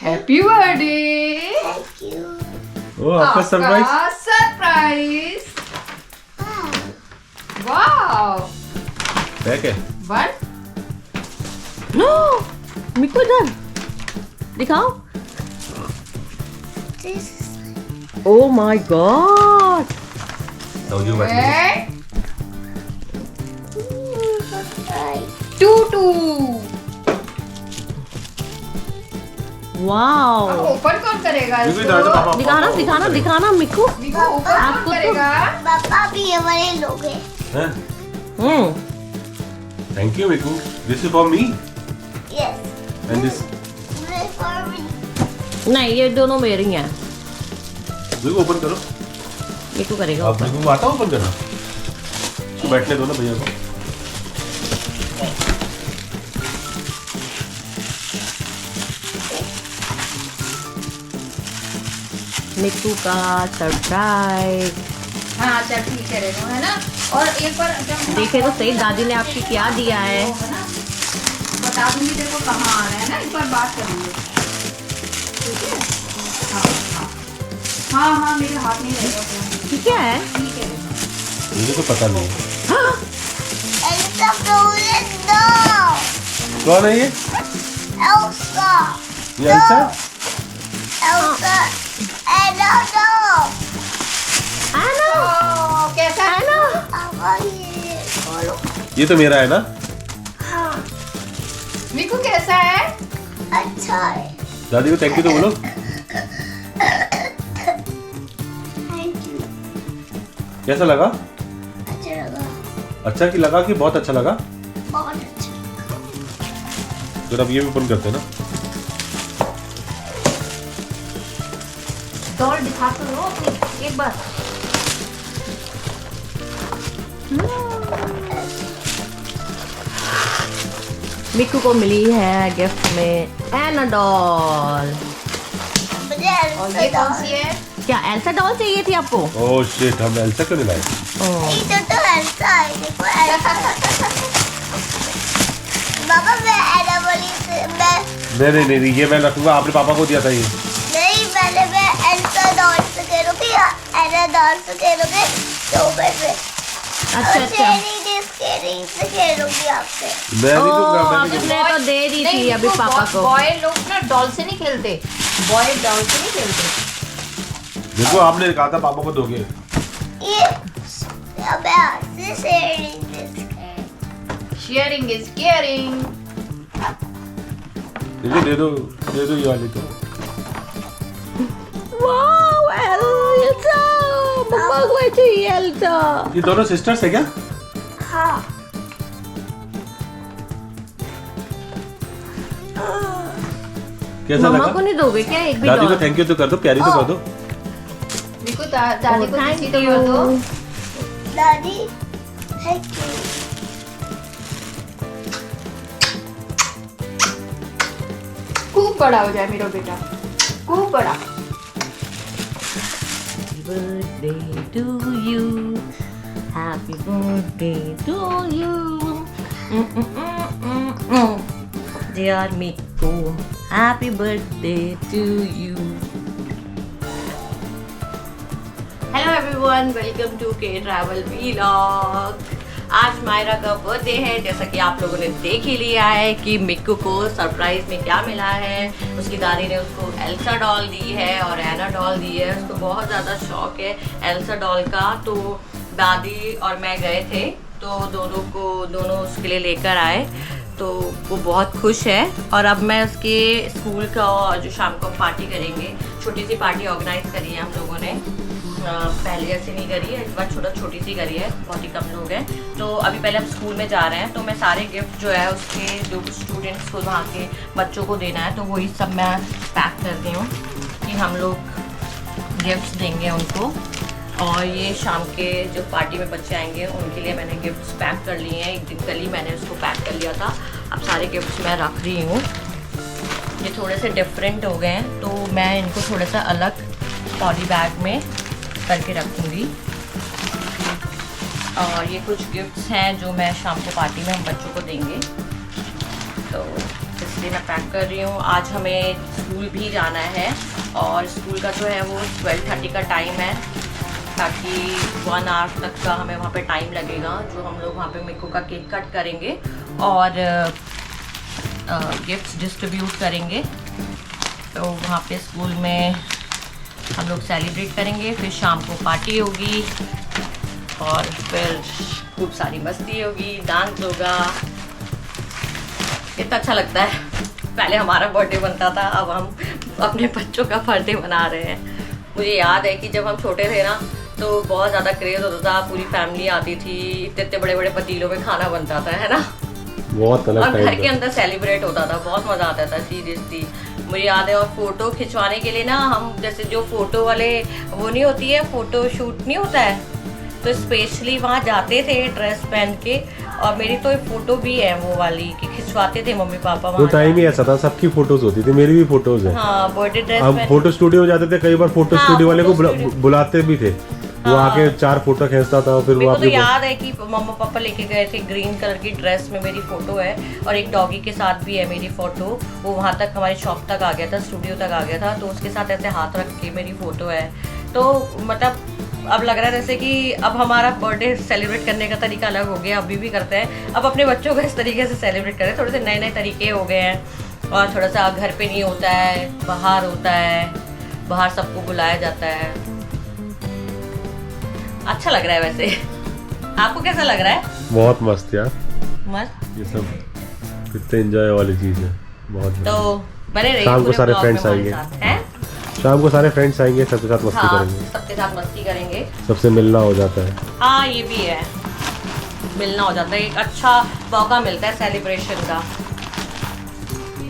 Happy birthday. Thank you. ओ आपका surprise. Surprise. Wow. Pack है। वन। नो मिक्कू इधर दिखाओ। Oh my god. सऊदी बैठ टू टू। वाओ। ओपन कौन करेगा मिक्कू इधर आ जा, इसको? पापा। दिखाना मिक्कू। मिक्कू ओपन कौन आपको तो- करेगा? पापा भी ये वाले लोग हैं। हैं? Thank you Mikku. This is for me yes. And this for me. नहीं ये दोनों मेरी हैं। मिक्कू ओपन करो। मिक्कू करेगा आप ऊपर। मिक्कू को आता ओपन करना? तो बैठने दो ना भैया को। मिक्कू का सरप्राइज। हाँ चल ठीक है रेनू, है ना। और एक बार जब देखे तो सही दादी ने आपकी क्या दिया है। है ना, बता दूंगी तेरे को कहाँ आ रहा है ना, एक बार बात करेंगे, ठीक है। हाँ मेरे हाथ में रहेगा फोन। क्या है? ठीक है। मुझे तो पता नहीं है। एल्सा फ्रोजन दो। कौन है ये? एल्सा। ये एल्सा? एल्सा। एना दो। आना कैसा है आना। पापा ये बोलो। ये तो मेरा है ना? हाँ मिक्कू कैसा है? अच्छा है। दादी को थैंक यू तो बोलो। Thank you. कैसा लगा? अच्छा लगा। अच्छा कि लगा कि बहुत अच्छा लगा? बहुत अच्छा। फिर अब ये भी ओपन करते हैं ना। डॉल दिखा तो लो अपनी एक बार। मिक्कू को मिली है गिफ्ट में एना डॉल। मुझे और एल्सा ये दो। कौन सी है? क्या एल्सा डॉल चाहिए थी आपको? ओह शिट, हम एल्सा क्यों नहीं लाए? ये तो एल्सा है। देखो एल्सा। पापा मैं एना वाली से मैं नहीं, ये मैं रखूंगा। आपने पापा को दिया था ये। नहीं पहले मैं एल्सा डॉल से खेलूंगी या एना डॉल से खेलूंगी तो मैं अच्छा स्केटिंग से खेलूंगी आपसे। मैं नहीं दूंगा, मैं नहीं आपने तो दे दी थी नहीं, अभी पापा को। बॉय लोग ना डॉल से नहीं खेलते, बॉय डॉल से नहीं खेलते। दूंगा। देखो आपने कहा था पापा को दोगे। ये अब ऐसे शेयरिंग इज केयरिंग। दे दो ये वाली तो। Wow Elsa. मम्मा को चाहिए एल्सा। ये दोनों सिस्टर्स है क्या? हाँ कैसा मम्मा लगा? को नहीं दोगे क्या एक भी दादी को डॉल? थैंक यू तो कर दो, कैरी तो कर दो। मिक्कू दादी को थैंक किसी तो कर दो। यू। दादी थैंक यू। खूब बड़ा हो जाए मेरा बेटा, खूब बड़ा। Happy birthday to you. Happy birthday to you. Dear Mikko, happy birthday to you. Hello everyone, welcome to K Travel Vlog. आज मायरा का बर्थडे है। जैसा कि आप लोगों ने देख ही लिया है कि मिक्कू को सरप्राइज में क्या मिला है। उसकी दादी ने उसको एल्सा डॉल दी है और एना डॉल दी है। उसको बहुत ज़्यादा शौक है एल्सा डॉल का। तो दादी और मैं गए थे तो दोनों उसके लिए लेकर आए। तो वो बहुत खुश है। और अब मैं उसके स्कूल का जो शाम को पार्टी करेंगे, छोटी सी पार्टी ऑर्गेनाइज करी है हम लोगों ने। पहले ऐसे नहीं करी है, इस बार छोटी सी करी है, बहुत ही कम लोग हैं। तो अभी पहले हम स्कूल में जा रहे हैं तो मैं सारे गिफ्ट जो है उसके जो स्टूडेंट्स को वहाँ के बच्चों को देना है तो वही सब मैं पैक कर रही हूँ कि हम लोग गिफ्ट्स देंगे उनको। और ये शाम के जो पार्टी में बच्चे आएंगे उनके लिए मैंने गिफ्ट्स पैक कर लिए हैं। एक दिन कल ही मैंने उसको पैक कर लिया था। अब सारे गिफ्ट्स मैं रख रही हूँ। ये थोड़े से डिफरेंट हो गए हैं तो मैं इनको थोड़ा सा अलग पॉली बैग में करके रखूँगी। और ये कुछ गिफ्ट्स हैं जो मैं शाम को पार्टी में हम बच्चों को देंगे, तो इसलिए मैं पैक कर रही हूँ। आज हमें स्कूल स्कूल भी जाना है और स्कूल का जो है वो 12:30 का टाइम है, ताकि 1 आवर तक का हमें वहाँ पे टाइम लगेगा, जो हम लोग वहाँ पे मिक्कू का केक कट करेंगे और गिफ्ट्स डिस्ट्रीब्यूट करेंगे। तो वहाँ पे स्कूल में हम लोग सेलिब्रेट करेंगे, फिर शाम को पार्टी होगी और फिर खूब सारी मस्ती होगी, डांस होगा। कितना अच्छा लगता है। पहले हमारा बर्थडे बनता था, अब हम अपने बच्चों का बर्थडे मना रहे हैं। मुझे याद है कि जब हम छोटे थे ना तो बहुत ज़्यादा क्रेज़ होता था, पूरी फैमिली आती थी, इतने बड़े बड़े पतीलों में खाना बनता था, है ना, बहुत अलग और टाइम घर के अंदर सेलिब्रेट होता था, बहुत मज़ा आता था सीरियसली। मुझे याद है, और फोटो खिंचवाने के लिए ना हम जैसे जो फोटो वाले वो नहीं होती है, फोटो शूट नहीं होता है, तो स्पेशली वहाँ जाते थे ड्रेस पहन के, और मेरी तो एक फोटो भी है वो वाली कि खिंचवाते थे मम्मी पापा। वो टाइम ही ऐसा था, सबकी फोटोज होती थी, मेरी भी फोटोज है। हाँ, बर्थडे ड्रेस हम फोटो स्टूडियो में जाते थे, कई बार फोटो स्टूडियो वाले को बुलाते भी थे, वो आके 4 फोटो खींचता था, फिर वो तो याद है कि मम्मा पापा लेके गए थे, ग्रीन कलर की ड्रेस में मेरी फोटो है, और एक डॉगी के साथ भी है मेरी फोटो। वो वहाँ तक हमारी शॉप तक आ गया था, स्टूडियो तक आ गया था, तो उसके साथ ऐसे हाथ रख के मेरी फोटो है। तो मतलब अब लग रहा है जैसे कि अब हमारा बर्थडे सेलिब्रेट करने का तरीका अलग हो गया, अभी भी करते हैं, अब अपने बच्चों को इस तरीके से सेलिब्रेट करें। थोड़े से नए नए तरीके हो गए हैं, और थोड़ा सा घर पे नहीं होता है, बाहर होता है, बाहर सबको बुलाया जाता है। अच्छा लग रहा है। वैसे आपको कैसा लग रहा है? बहुत मस्त यार, मस्त। ये सब कितने एंजॉय वाली चीज है, बहुत। तो बने रहिए, शाम को सारे ब्लॉग फ्रेंड्स में हमारे आएंगे। साथ, हैं? शाम को सारे फ्रेंड्स आएंगे, सबके साथ मस्ती हाँ, करेंगे, सबके साथ मस्ती करेंगे, सबसे मिलना हो जाता है। हाँ ये भी है, मिलना हो जाता है, एक अच्छा मौका मिलता है सेलिब्रेशन का।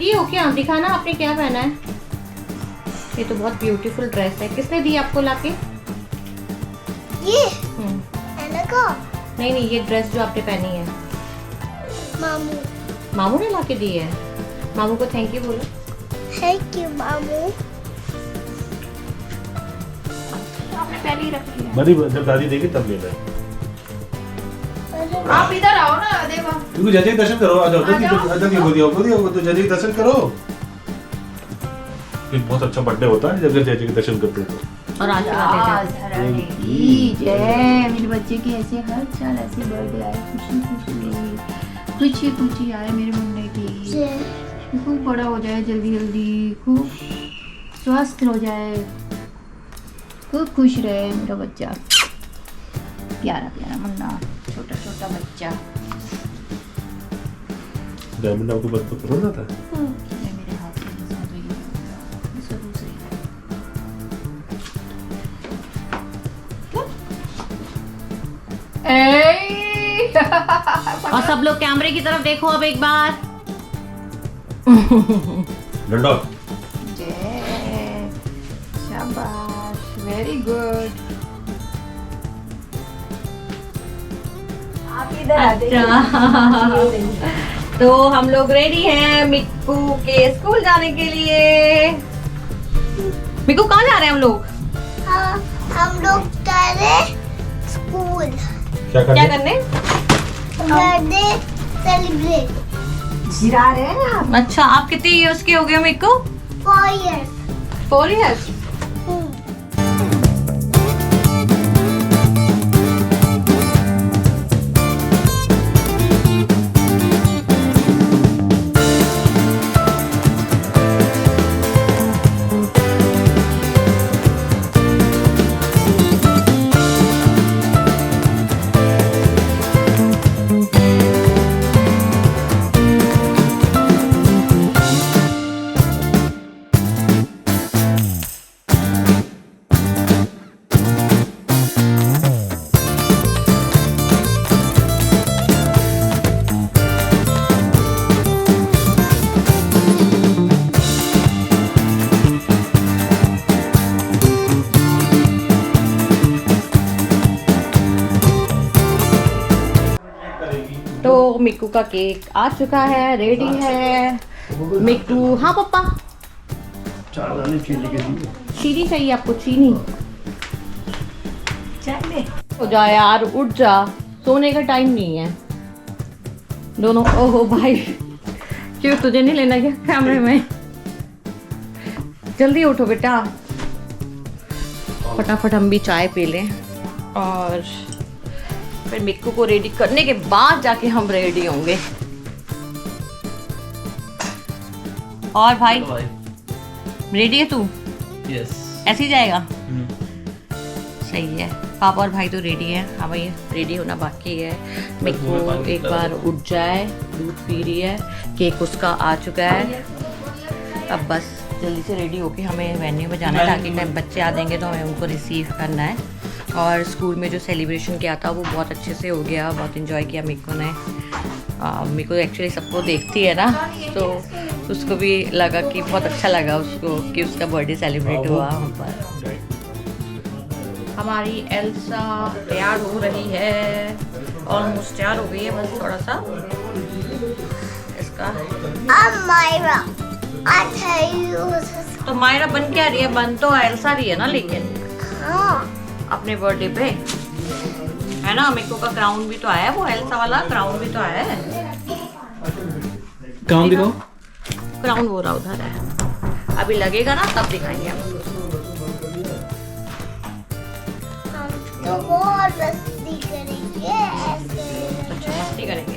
ये हो क्या, दिखाना आपने क्या पहना है। ये तो बहुत ब्यूटीफुल ड्रेस है, किसने दी आपको लाके? ये मैंने कहा नहीं नहीं, ये ड्रेस जो आपने पहनी है मामू। मामू ने लाके दी है। मामू को थैंक यू बोलो। थैंक यू मामू। आपने पहले ही रख लिया। बड़ी जब दादी देगी तब लेना है। आप इधर आओ ना, देखो क्योंकि जज के दर्शन करो, आ जाओ, जल्दी गोदी आओ, तो जज के दर्शन करो। फिर बहुत अच्छा बर्थडे होता है जब जज के दर्शन करते हो तो। और आशीर्वाद देते हैं। जय मेरे बच्चे की ऐसे हर साल ऐसे बर्थडे आए, खुशी खुशी आए मेरे मुन्ने की, खूब बड़ा हो जाए जल्दी जल्दी, खूब स्वस्थ हो जाए, खूब खुश रहे मेरा बच्चा, प्यारा प्यारा मुन्ना, छोटा छोटा बच्चा। डायमंड आपको बहुत पसंद आता है? मेरे हाथ और सब लोग कैमरे की तरफ देखो अब एक बार। डंडा। जय, शाबाश, वेरी गुड। आप इधर अच्छा, तो हम लोग रेडी हैं मिक्कू के स्कूल जाने के लिए। मिक्कू कहाँ जा रहे हैं हम लोग? हाँ, हम लोग जा रहे स्कूल। क्या क्या करने? Birthday celebrate. गिरा रहे हैं आप? अच्छा, आप कितने इयर्स के हो गए मिक्कू? 4 years। 4 years। तो मिक्कू का केक आ चुका है, रेडी है। मिक्कू, हाँ पापा, चीनी चाहिए आपको? चीनी चाहिए? हो जा यार, उठ जा, सोने का टाइम नहीं है दोनों। ओहो भाई, क्यों तुझे नहीं लेना क्या कैमरे में? जल्दी उठो बेटा, फटाफट हम भी चाय पी लें और फिर मिक्कू को रेडी करने के बाद जाके हम रेडी होंगे। और भाई रेडी है तू? यस। ऐसे ही जाएगा? सही है। पापा और भाई तो रेडी है। हाँ भाई रेडी होना बाकी है। मिक्कू एक बार उठ जाए, दूध पी रही है, केक उसका आ चुका है। अब बस जल्दी से रेडी होके हमें वेन्यू में जाना है ताकि टाइम बच्चे आ देंगे तो हमें उनको रिसीव करना है। और स्कूल में जो सेलिब्रेशन किया था वो बहुत अच्छे से हो गया, बहुत इन्जॉय किया मिक्कू ने। मिक्कू एक्चुअली सबको देखती है ना, तो उसको भी लगा कि बहुत अच्छा लगा उसको कि उसका बर्थडे सेलिब्रेट हुआ वहाँ पर। हमारी एल्सा तैयार हो रही है, ऑलमोस्ट तैयार हो गई है, बस थोड़ा सा इसका। Myra, I tell you. तो मायरा बन क्या रही है? बन तो एल्सा रही है ना, लेकिन हाँ, अपने बर्थडे पे है ना। मिक्कू का क्राउन भी तो आया है, वो एल्सा वाला क्राउन भी तो आया है। काम दिखाओ। क्राउन वो रहा उधर है, अभी लगेगा ना तब दिखाएंगे हम। हम तो बहुत मस्ती करेंगे ऐसे। अच्छा मस्ती करेंगे।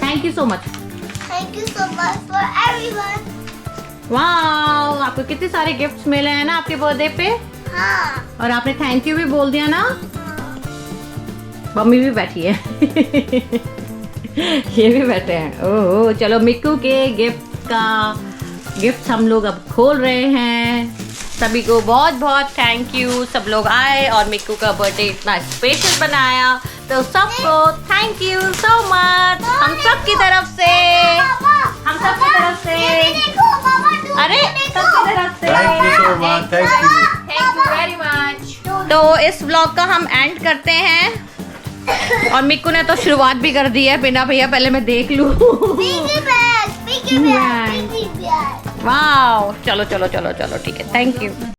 Thank you so much. Thank you so much for everyone. Wow, आपको कितने सारे गिफ्ट्स मिले हैं ना आपके बर्थडे पे। हाँ, और आपने थैंक यू भी बोल दिया ना। मम्मी भी बैठी है ये भी बैठे हैं। ओह चलो मिक्कू के गिफ्ट हम लोग अब खोल रहे हैं। सभी को बहुत बहुत थैंक यू, सब लोग आए और मिक्कू का बर्थडे इतना स्पेशल बनाया, तो सबको थैंक यू सो मच हम सब की तरफ से। हम सब की तरफ से, देखो पापा, अरे सबकी तरफ से thank you so much, thank you. Thank you very much. तो इस व्लॉग का हम एंड करते हैं और मिक्कू ने तो शुरुआत भी कर दी है। बिना भैया पहले मैं देख लूं। Piggy bank, piggy bank, piggy bank. Wow, चलो चलो चलो चलो ठीक है, थैंक यू।